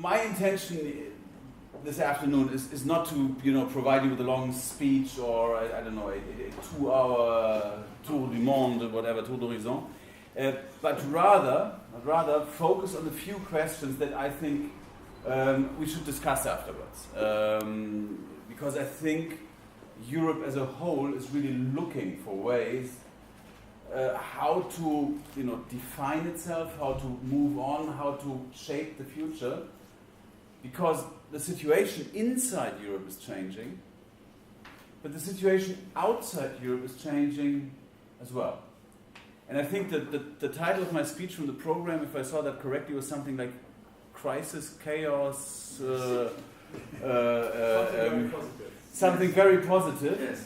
my intention this afternoon is not to provide you with a long speech or I don't know a 2-hour tour du monde, whatever, tour d'horizon, but rather focus on a few questions that I think we should discuss afterwards, because I think Europe as a whole is really looking for ways how to define itself, how to move on, how to shape the future, because the situation inside Europe is changing, but the situation outside Europe is changing as well. And I think that the title of my speech from the program, if I saw that correctly, was something like Crisis, Chaos, something very positive. Yes.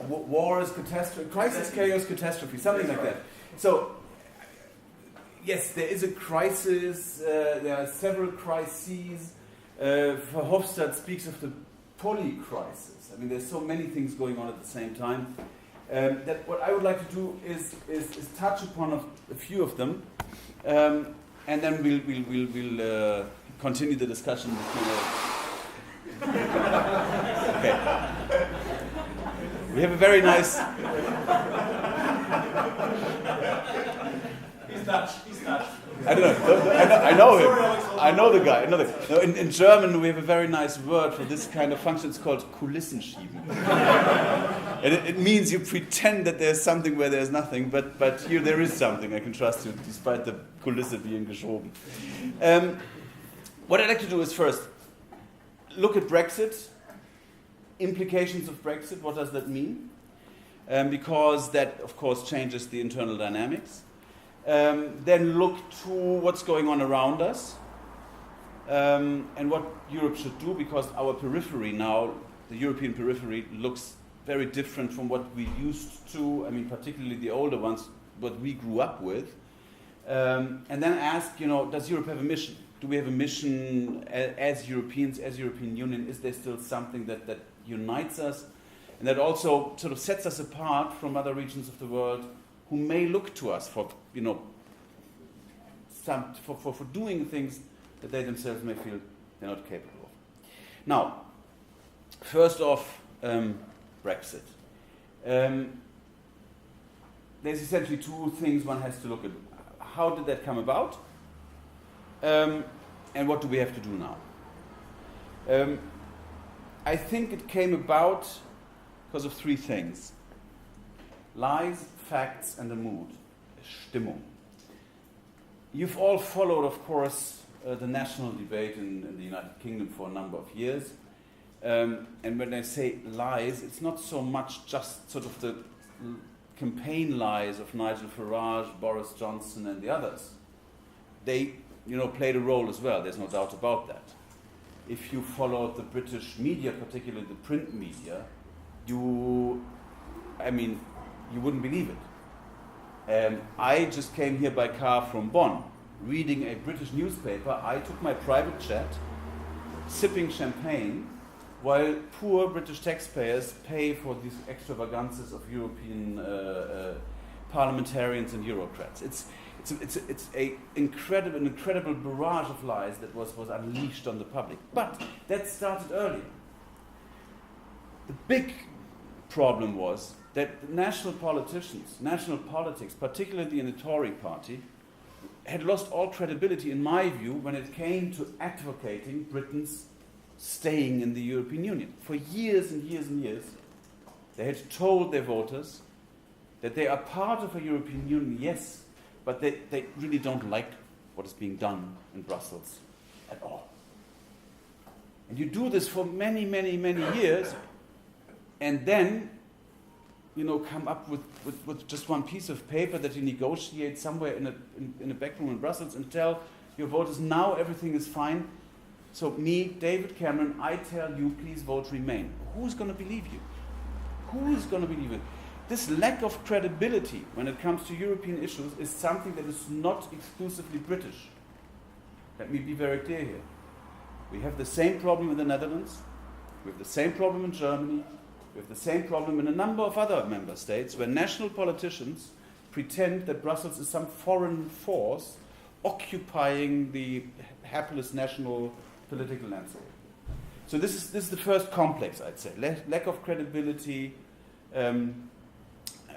War is catastrophe, crisis, chaos, catastrophe, something like that. So, yes, there is a crisis, there are several crises. Verhofstadt speaks of the polycrisis. I mean, there's so many things going on at the same time. That what I would like to do is touch upon a few of them, and then we'll continue the discussion with you. Okay. We have a very nice. He's Dutch. I don't know. I know him. I know the guy. No, in German, we have a very nice word for this kind of function. It's called Kulissenschieben. And it means you pretend that there's something where there's nothing, but here there is something. I can trust you, despite the Kulisse being geschoben. What I'd like to do is first look at Brexit, implications of Brexit. What does that mean? Because that, of course, changes the internal dynamics. Then look to what's going on around us and what Europe should do, because our periphery now, the European periphery, looks very different from what we used to, I mean, particularly the older ones, what we grew up with. And then ask, does Europe have a mission? Do we have a mission as Europeans, as European Union? Is there still something that unites us and that also sort of sets us apart from other regions of the world who may look to us for for doing things that they themselves may feel they're not capable of. Now, first off, Brexit. There's essentially two things one has to look at. How did that come about? And what do we have to do now? I think it came about because of three things. Lies, facts, and the mood. Stimmung. You've all followed, of course, the national debate in the United Kingdom for a number of years. And when I say lies, it's not so much just sort of the campaign lies of Nigel Farage, Boris Johnson, and the others. They, played a role as well. There's no doubt about that. If you followed the British media, particularly the print media, you wouldn't believe it. I just came here by car from Bonn, reading a British newspaper. I took my private jet, sipping champagne, while poor British taxpayers pay for these extravagances of European parliamentarians and bureaucrats. It's an incredible barrage of lies that was unleashed on the public. But that started earlier. The big problem was that national politicians, national politics, particularly in the Tory party, had lost all credibility, in my view, when it came to advocating Britain's staying in the European Union. For years and years and years, they had told their voters that they are part of a European Union, yes, but they really don't like what is being done in Brussels at all. And you do this for many, many, many years, and then come up with just one piece of paper that you negotiate somewhere in a back room in Brussels and tell your voters, now everything is fine. So me, David Cameron, I tell you, please vote Remain. Who's going to believe you? Who is going to believe it? This lack of credibility when it comes to European issues is something that is not exclusively British. Let me be very clear here. We have the same problem in the Netherlands. We have the same problem in Germany. We have the same problem in a number of other member states where national politicians pretend that Brussels is some foreign force occupying the hapless national political landscape. So this is the first complex, I'd say. Lack of credibility, and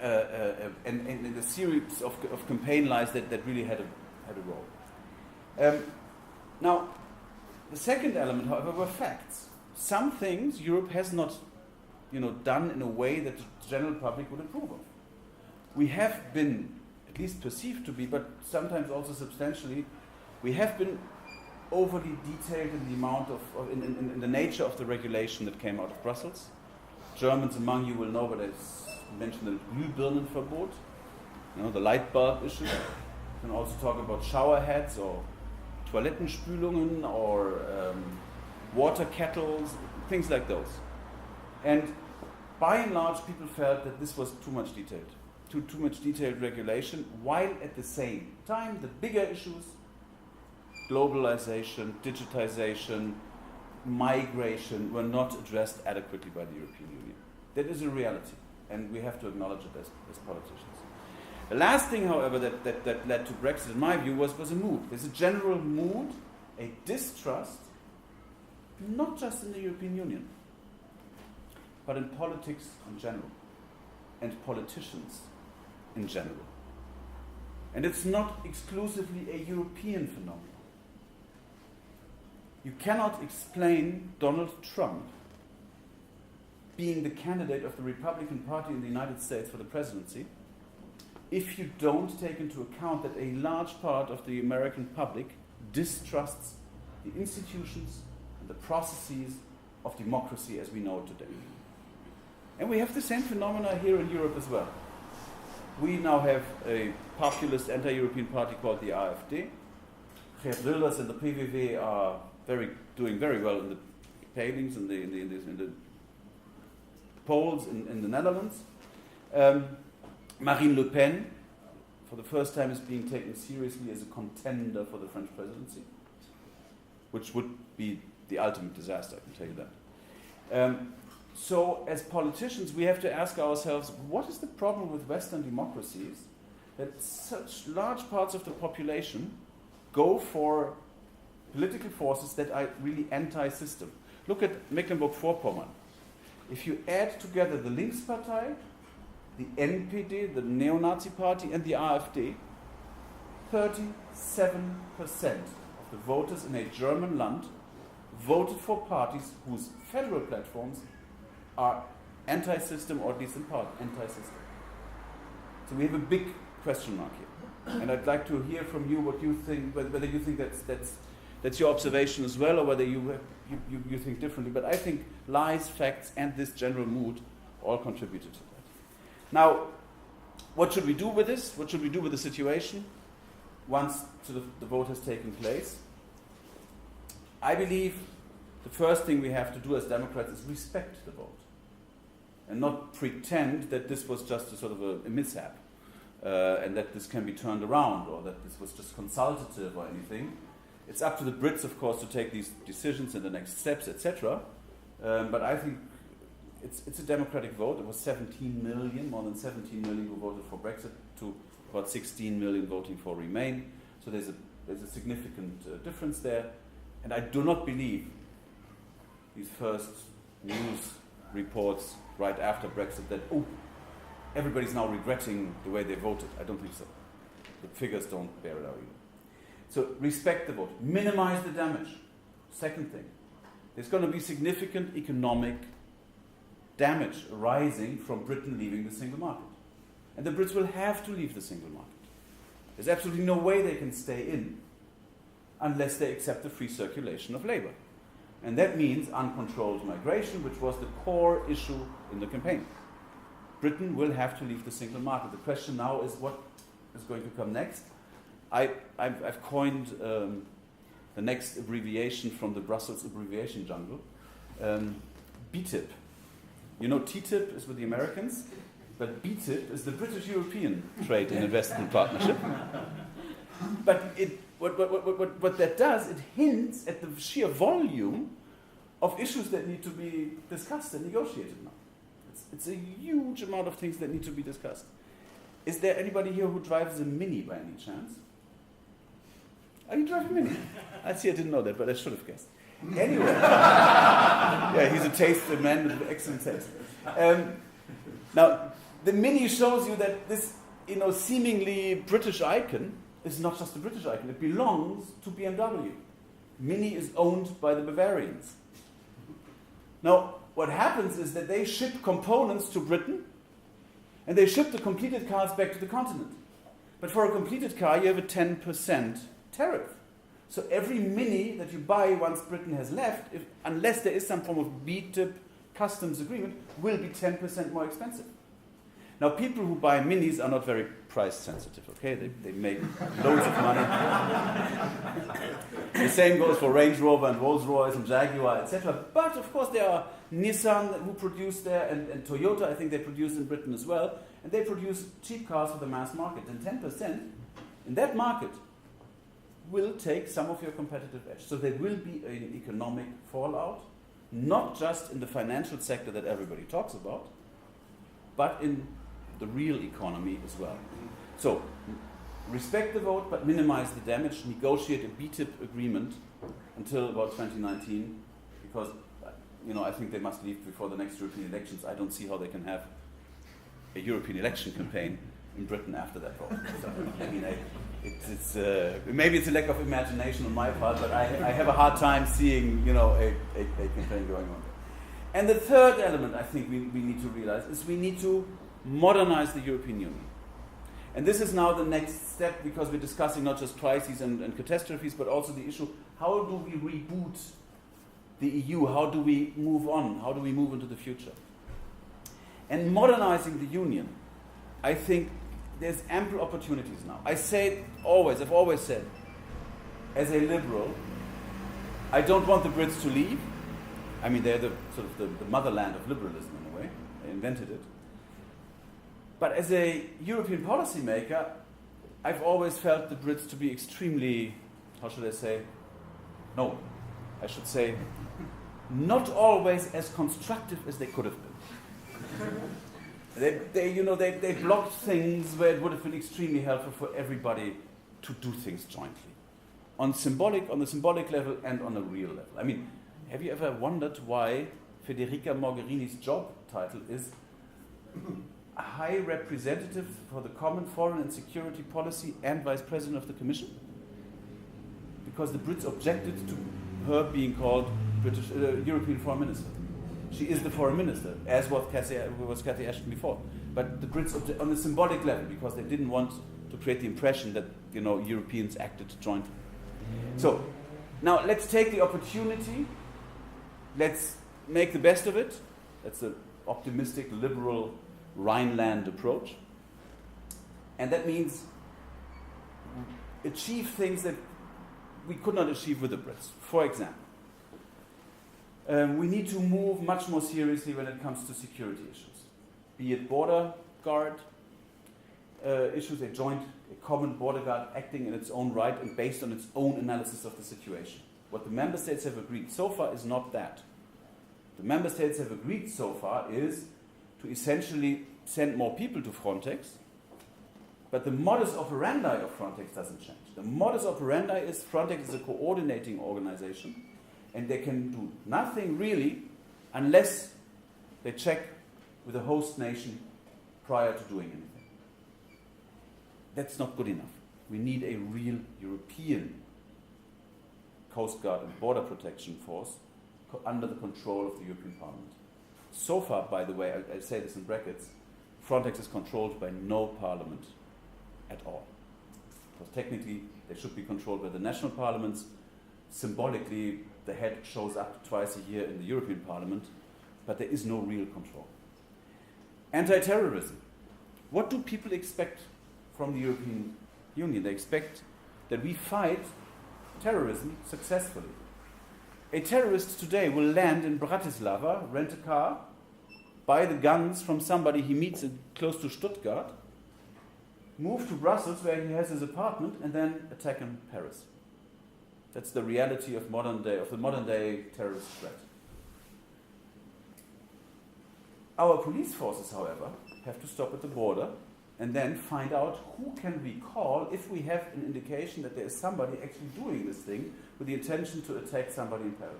a series of campaign lies that really had a role. Now, the second element, however, were facts. Some things Europe has not, done in a way that the general public would approve of. We have been, at least perceived to be, but sometimes also substantially, we have been overly detailed in the amount of in the nature of the regulation that came out of Brussels. Germans among you will know, but I mentioned the Glühbirnenverbot, the light bulb issue. You can also talk about shower heads or Toilettenspülungen or water kettles, things like those. And by and large, people felt that this was too much detailed, too much detailed regulation, while at the same time, the bigger issues, globalization, digitization, migration, were not addressed adequately by the European Union. That is a reality, and we have to acknowledge it as politicians. The last thing, however, that led to Brexit, in my view, was a mood. There's a general mood, a distrust, not just in the European Union, but in politics in general, and politicians in general. And it's not exclusively a European phenomenon. You cannot explain Donald Trump being the candidate of the Republican Party in the United States for the presidency if you don't take into account that a large part of the American public distrusts the institutions and the processes of democracy as we know it today. And we have the same phenomena here in Europe as well. We now have a populist anti-European party called the AfD. Geert Wilders and the PVV are doing very well in the pollings in the polls in the Netherlands. Marine Le Pen, for the first time, is being taken seriously as a contender for the French presidency, which would be the ultimate disaster, I can tell you that. So, as politicians, we have to ask ourselves, what is the problem with Western democracies that such large parts of the population go for political forces that are really anti-system? Look at Mecklenburg-Vorpommern. If you add together the Linkspartei, the NPD, the neo-Nazi party, and the AfD, 37% of the voters in a German land voted for parties whose federal platforms are anti-system, or at least in part anti-system. So we have a big question mark here. And I'd like to hear from you what you think, whether you think that's your observation as well, or whether you think differently. But I think lies, facts, and this general mood all contributed to that. Now, what should we do with this? What should we do with the situation once the vote has taken place? I believe the first thing we have to do as Democrats is respect the vote and not pretend that this was just a sort of a mishap and that this can be turned around or that this was just consultative or anything. It's up to the Brits, of course, to take these decisions and the next steps, etc. But I think it's a democratic vote. It was 17 million, more than 17 million who voted for Brexit, to about 16 million voting for Remain. So there's a significant difference there. And I do not believe these first news reports right after Brexit that, everybody's now regretting the way they voted. I don't think so. The figures don't bear it out either. So respect the vote. Minimize the damage. Second thing, there's going to be significant economic damage arising from Britain leaving the single market. And the Brits will have to leave the single market. There's absolutely no way they can stay in unless they accept the free circulation of labor. And that means uncontrolled migration, which was the core issue in the campaign. Britain will have to leave the single market. The question now is what is going to come next. I've coined the next abbreviation from the Brussels abbreviation jungle, BTIP. You know, TTIP is with the Americans, but BTIP is the British-European Trade and Investment Partnership. But what that does, it hints at the sheer volume of issues that need to be discussed and negotiated now. It's a huge amount of things that need to be discussed. Is there anybody here who drives a Mini by any chance? Are you driving Mini? I didn't know that, but I should have guessed. Anyway. Yeah, he's a taste man with excellent taste. Now, the Mini shows you that this, seemingly British icon is not just a British icon. It belongs to BMW. Mini is owned by the Bavarians. Now, what happens is that they ship components to Britain, and they ship the completed cars back to the continent. But for a completed car, you have a 10% tariff. So every Mini that you buy once Britain has left, unless there is some form of BTIP customs agreement, will be 10% more expensive. Now, people who buy Minis are not very price sensitive, okay? They make loads of money. The same goes for Range Rover and Rolls-Royce and Jaguar, etc. But, of course, there are Nissan who produce there, and Toyota, I think they produce in Britain as well. And they produce cheap cars for the mass market. And 10% in that market will take some of your competitive edge. So there will be an economic fallout, not just in the financial sector that everybody talks about, but in the real economy as well. So respect the vote, but minimize the damage. Negotiate a BTIP agreement until about 2019, because I think they must leave before the next European elections. I don't see how they can have a European election campaign in Britain after that vote. So, maybe it's a lack of imagination on my part, but I have a hard time seeing a campaign going on. And the third element I think we need to realize is we need to modernize the European Union. And this is now the next step, because we're discussing not just crises and catastrophes, but also the issue, how do we reboot the EU? How do we move on? How do we move into the future? And modernizing the Union, I think there's ample opportunities now. I've always said, as a liberal, I don't want the Brits to leave. I mean, they're the motherland of liberalism in a way. They invented it. But as a European policymaker, I've always felt the Brits to be extremely, not always as constructive as they could have been. They blocked things where it would have been extremely helpful for everybody to do things jointly, on the symbolic level and on a real level. I mean, have you ever wondered why Federica Mogherini's job title is High Representative for the Common Foreign and Security Policy and Vice President of the Commission? Because the Brits objected to her being called European Foreign Minister. She is the Foreign Minister, as was Cathy Ashton before. But the Brits on a symbolic level, because they didn't want to create the impression that Europeans acted jointly. So now let's take the opportunity. Let's make the best of it. That's an optimistic, liberal Rhineland approach. And that means achieve things that we could not achieve with the Brits. For example, we need to move much more seriously when it comes to security issues, be it border guard issues, a common border guard acting in its own right and based on its own analysis of the situation. What the member states have agreed so far is not that. The member states have agreed so far is to essentially send more people to Frontex, but the modus operandi of Frontex doesn't change. The modus operandi is Frontex is a coordinating organization, and they can do nothing really unless they check with the host nation prior to doing anything. That's not good enough. We need a real European Coast Guard and Border Protection Force under the control of the European Parliament. So far, by the way, I say this in brackets, Frontex is controlled by no parliament at all. Because technically, they should be controlled by the national parliaments. Symbolically, the head shows up twice a year in the European Parliament, but there is no real control. Anti-terrorism. What do people expect from the European Union? They expect that we fight terrorism successfully. A terrorist today will land in Bratislava, rent a car, buy the guns from somebody he meets close to Stuttgart, move to Brussels where he has his apartment, and then attack in Paris. That's the reality of the modern day terrorist threat. Our police forces, however, have to stop at the border and then find out who can we call if we have an indication that there is somebody actually doing this thing with the intention to attack somebody in Paris.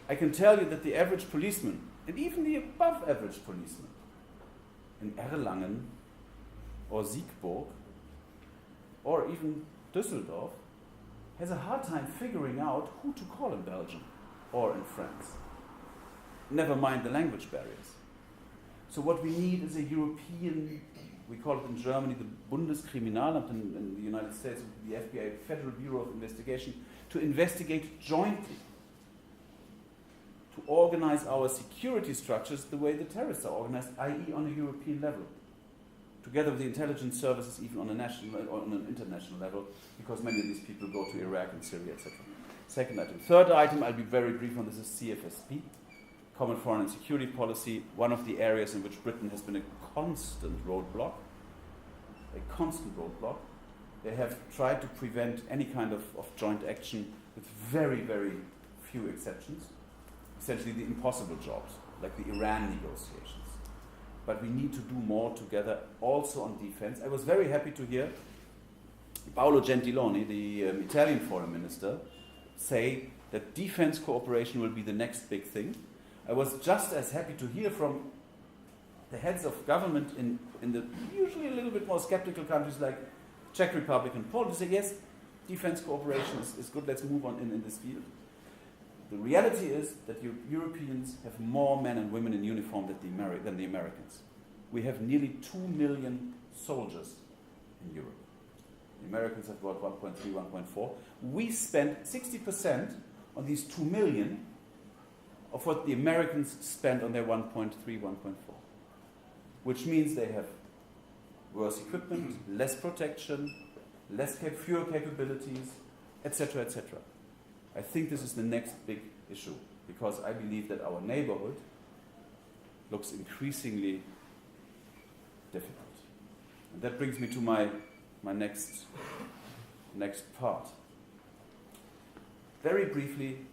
I can tell you that the average policeman, and even the above average policeman, in Erlangen or Siegburg or even Düsseldorf has a hard time figuring out who to call in Belgium or in France. Never mind the language barriers. So what we need is a European, we call it in Germany the Bundeskriminalamt, in the United States the FBI, Federal Bureau of Investigation, to investigate jointly, to organize our security structures the way the terrorists are organized, i.e. on a European level, together with the intelligence services even on a national or on an international level, because many of these people go to Iraq and Syria, etc. Second item. Third item, I'll be very brief on this, is CFSP, Common Foreign and Security Policy, one of the areas in which Britain has been a constant roadblock. They have tried to prevent any kind of joint action with very, very few exceptions. Essentially the impossible jobs, like the Iran negotiations. But we need to do more together, also on defense. I was very happy to hear Paolo Gentiloni, the Italian foreign minister, say that defense cooperation will be the next big thing. I was just as happy to hear from the heads of government in the usually a little bit more skeptical countries like Czech Republic and Poland to say, yes, defense cooperation is good, let's move on in this field. The reality is that Europeans have more men and women in uniform than the Americans. We have nearly 2 million soldiers in Europe. The Americans have about 1.3, 1.4. We spend 60% on these 2 million of what the Americans spend on their 1.3, 1.4. Which means they have worse equipment, less protection, fewer capabilities, etc., etc. I think this is the next big issue, because I believe that our neighborhood looks increasingly difficult. And that brings me to my next part. Very briefly,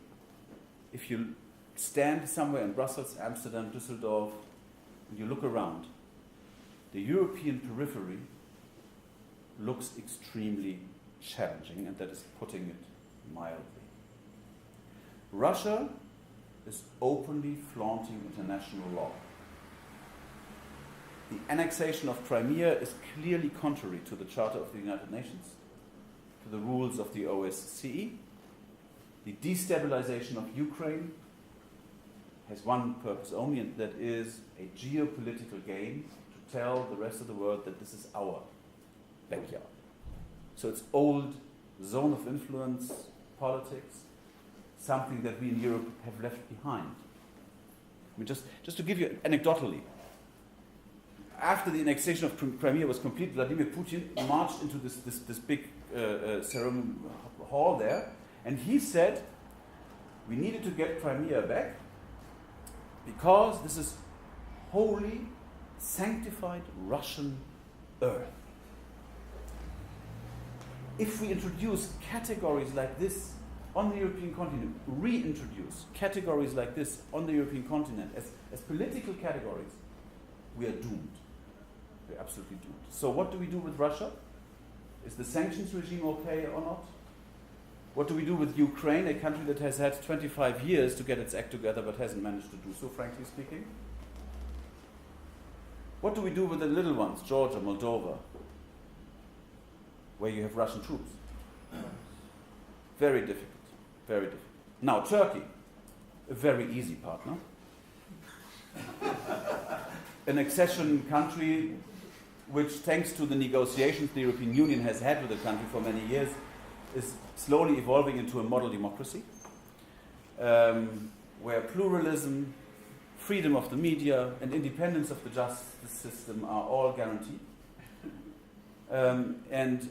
if you stand somewhere in Brussels, Amsterdam, Düsseldorf, and you look around, the European periphery looks extremely challenging, and that is putting it mildly. Russia is openly flaunting international law. The annexation of Crimea is clearly contrary to the Charter of the United Nations, to the rules of the OSCE. The destabilization of Ukraine has one purpose only, and that is a geopolitical game to tell the rest of the world that this is our backyard. So it's old zone of influence politics, something that we in Europe have left behind. I mean, just to give you anecdotally, after the annexation of Crimea was complete, Vladimir Putin marched into this big ceremony hall there, and he said we needed to get Crimea back because this is holy, sanctified Russian earth. If we introduce categories like this on the European continent, reintroduce categories like this on the European continent as political categories, we are doomed. We're absolutely doomed. So what do we do with Russia? Is the sanctions regime okay or not? What do we do with Ukraine, a country that has had 25 years to get its act together but hasn't managed to do so, frankly speaking? What do we do with the little ones, Georgia, Moldova, where you have Russian troops? Very difficult, very difficult. Now, Turkey, a very easy partner. An accession country which, thanks to the negotiations the European Union has had with the country for many years, is slowly evolving into a model democracy, where pluralism, freedom of the media, and independence of the justice system are all guaranteed. And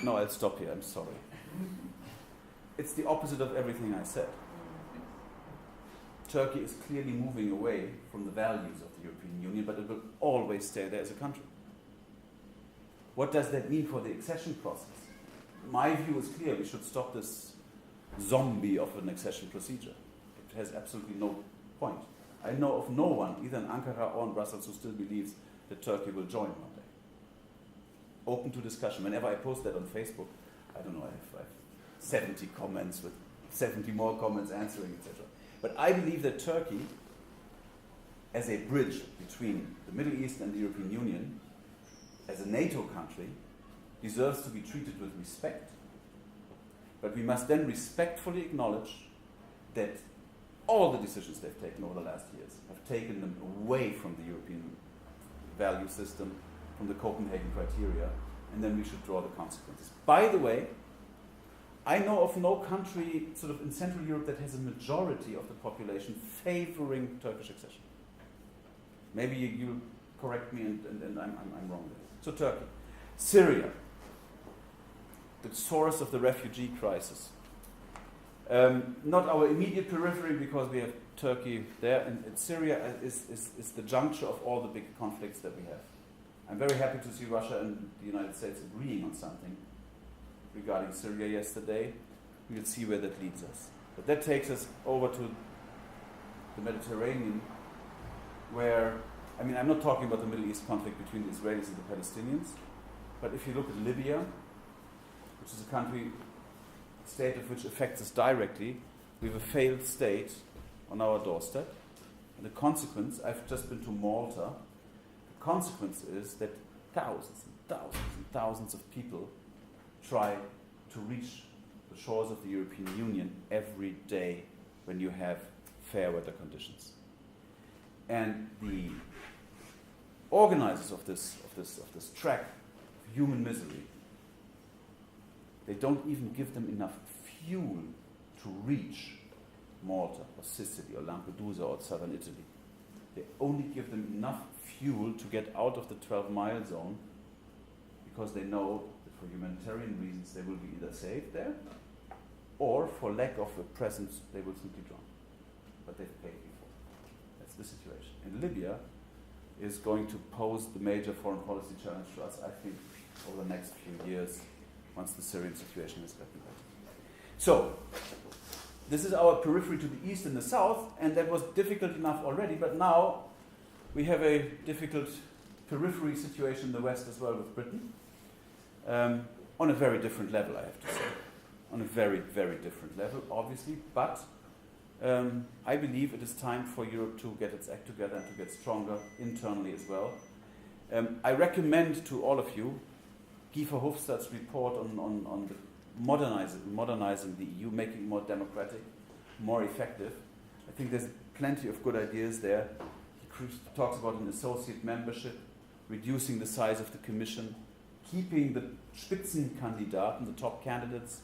no, I'll stop here, I'm sorry. It's the opposite of everything I said. Turkey is clearly moving away from the values of the European Union, but it will always stay there as a country. What does that mean for the accession process? My view is clear. We should stop this zombie of an accession procedure. It has absolutely no point. I know of no one, either in Ankara or in Brussels, who still believes that Turkey will join one day. open to discussion. Whenever I post that on Facebook, I don't know, I have 70 comments with 70 more comments answering, etc. But I believe that Turkey, as a bridge between the Middle East and the European Union, as a NATO country, deserves to be treated with respect. But we must then respectfully acknowledge that all the decisions they've taken over the last years have taken them away from the European value system, from the Copenhagen criteria, and then we should draw the consequences. By the way, I know of no country sort of in Central Europe that has a majority of the population favoring Turkish accession. Maybe you correct me and I'm wrong there. So Turkey. Syria, the source of the refugee crisis. Not our immediate periphery because we have Turkey there, and Syria is the juncture of all the big conflicts that we have. I'm very happy to see Russia and the United States agreeing on something regarding Syria yesterday. We'll see where that leads us. But that takes us over to the Mediterranean, where, I mean, I'm not talking about the Middle East conflict between the Israelis and the Palestinians, but if you look at Libya, which is a state of which affects us directly, we have a failed state on our doorstep. And the consequence, I've just been to Malta, the consequence is that thousands and thousands and thousands of people try to reach the shores of the European Union every day when you have fair weather conditions. And the organizers of this track of human misery, they don't even give them enough fuel to reach Malta or Sicily or Lampedusa or southern Italy. They only give them enough fuel to get out of the 12-mile zone because they know that for humanitarian reasons they will be either saved there or for lack of a presence they will simply drown. But they've paid before. That's the situation. And Libya is going to pose the major foreign policy challenge to us, I think, over the next few years once the Syrian situation has gotten better. So, this is our periphery to the east and the south, and that was difficult enough already, but now we have a difficult periphery situation in the west as well with Britain, on a very different level, I have to say. On a very, very different level, obviously, but I believe it is time for Europe to get its act together and to get stronger internally as well. I recommend to all of you Guy Verhofstadt's report on the modernizing the EU, making it more democratic, more effective. I think there's plenty of good ideas there. He talks about an associate membership, reducing the size of the Commission, keeping the Spitzenkandidaten, the top candidates,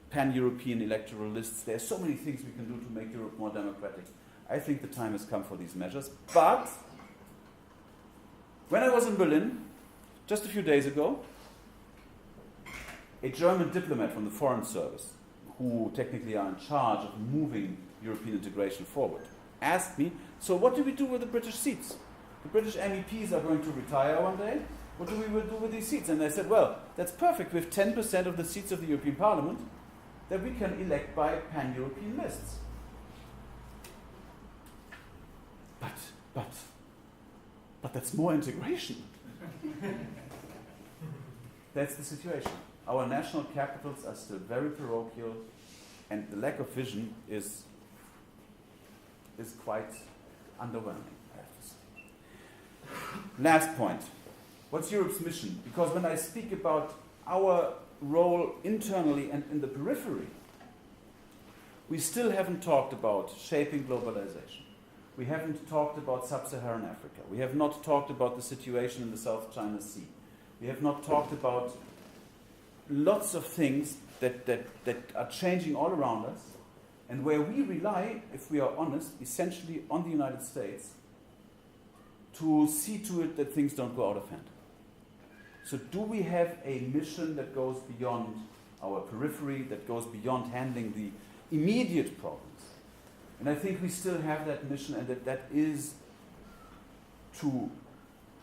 pan-European electoral lists. There are so many things we can do to make Europe more democratic. I think the time has come for these measures. But when I was in Berlin, just a few days ago, a German diplomat from the Foreign Service, who technically are in charge of moving European integration forward, asked me, so what do we do with the British seats? The British MEPs are going to retire one day. What do we do with these seats? And I said, well, that's perfect. We have 10% of the seats of the European Parliament that we can elect by pan-European lists. But that's more integration. That's the situation. Our national capitals are still very parochial, and the lack of vision is quite underwhelming, I have to say. Last point. What's Europe's mission? Because when I speak about our role internally and in the periphery, we still haven't talked about shaping globalization. We haven't talked about sub-Saharan Africa. We have not talked about the situation in the South China Sea. We have not talked about lots of things that are changing all around us, and where we rely, if we are honest, essentially on the United States to see to it that things don't go out of hand. So do we have a mission that goes beyond our periphery, that goes beyond handling the immediate problems? And I think we still have that mission, and that is to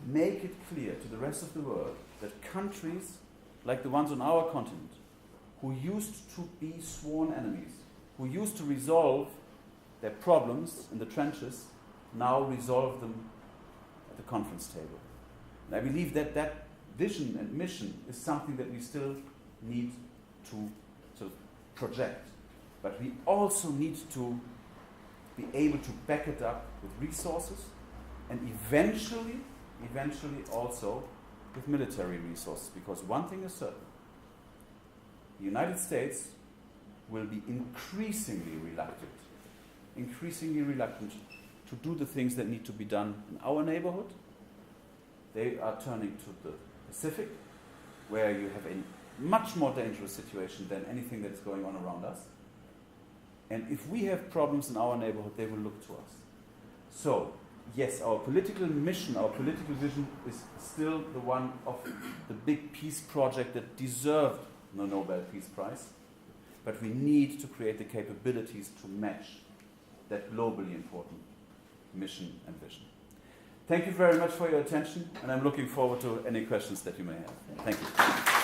make it clear to the rest of the world that countries like the ones on our continent, who used to be sworn enemies, who used to resolve their problems in the trenches, now resolve them at the conference table. And I believe that vision and mission is something that we still need to sort of project. But we also need to be able to back it up with resources and eventually also with military resources. Because one thing is certain, the United States will be increasingly reluctant to do the things that need to be done in our neighborhood. They are turning to the Pacific, where you have a much more dangerous situation than anything that is going on around us. And if we have problems in our neighborhood, they will look to us. So, yes, our political mission, our political vision is still the one of the big peace project that deserved the Nobel Peace Prize. But we need to create the capabilities to match that globally important mission and vision. Thank you very much for your attention, and I'm looking forward to any questions that you may have. Thank you.